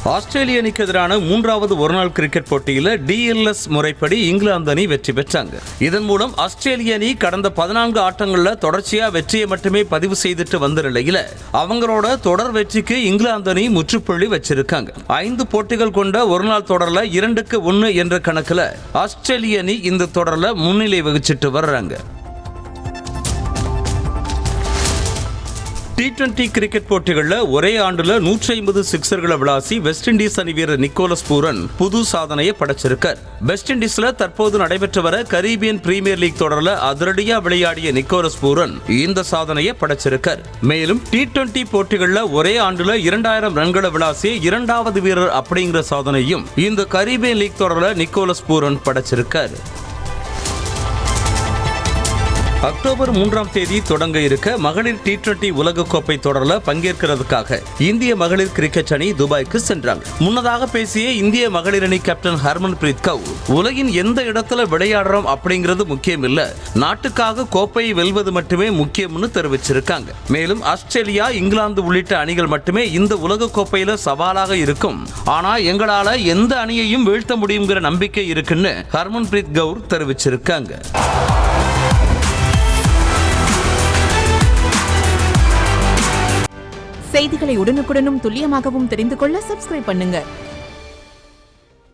ஆஸ்திரேலிய அணிக்கு எதிரான 3வது ஒருநாள் கிரிக்கெட் போட்டியில் DLS முறைப்படி இங்கிலாந்து அணி வெற்றி பெற்றாங்க. இதன் மூலம் ஆஸ்திரேலிய அணி கடந்த 14 ஆட்டங்களில் தொடர்ச்சியா வெற்றியை மட்டுமே பதிவு செய்துட்டு வந்த நிலையில அவங்களோட தொடர் வெற்றிக்கு இங்கிலாந்து அணி முற்றுப்புள்ளி வச்சிருக்காங்க. 5 போட்டிகள் கொண்ட ஒருநாள் தொடர்ல 2-1 என்ற கணக்குல ஆஸ்திரேலிய அணி இந்த தொடர்ல முன்னிலை வகிச்சிட்டு வர்றாங்க. T20 கிரிக்கெட் போட்டிகளில் ஒரே ஆண்டுல 150 சிக்ஸர்களை விளாசி வெஸ்ட் இண்டீஸ் அணி வீரர் நிக்கோலஸ் பூரன் புது சாதனையை படைச்சிருக்கார். வெஸ்ட் இண்டீஸ்ல தற்போது நடைபெற்று வர கரீபியன் பிரீமியர் லீக் தொடரில் அதிரடியா விளையாடிய நிக்கோலஸ் பூரன் இந்த சாதனையை படைச்சிருக்கார். மேலும் T20 போட்டிகளில் ஒரே ஆண்டுல 2000 ரன்களை விளாசிய 2வது வீரர் அப்படிங்கிற சாதனையும் இந்த கரீபியன் லீக் தொடரில் நிக்கோலஸ் பூரன் படைச்சிருக்கார். அக்டோபர் 3ஆம் தேதி தொடங்க இருக்க மகளிர் T20 உலகக்கோப்பை தொடரில் பங்கேற்கிறதுக்காக இந்திய மகளிர் கிரிக்கெட் அணி துபாய்க்கு சென்றாங்க. முன்னதாக பேசிய இந்திய மகளிர் அணி கேப்டன் ஹர்மன்பிரீத் கவுர், உலகின் எந்த இடத்துல விளையாடுறோம் அப்படிங்கிறது முக்கியம் இல்ல, நாட்டுக்காக கோப்பையை வெல்வது மட்டுமே முக்கியம்னு தெரிவிச்சிருக்காங்க. மேலும் ஆஸ்திரேலியா, இங்கிலாந்து உள்ளிட்ட அணிகள் மட்டுமே இந்த உலகக்கோப்பையில சவாலாக இருக்கும், ஆனா எங்களால எந்த அணியையும் வீழ்த்த முடியுங்கிற நம்பிக்கை இருக்குன்னு ஹர்மன்பிரீத் கவுர் தெரிவிச்சிருக்காங்க. செய்திகளை உடனுக்குடனும் துல்லியமாகவும் தெரிந்து கொள்ள சப்ஸ்கிரைப் பண்ணுங்க.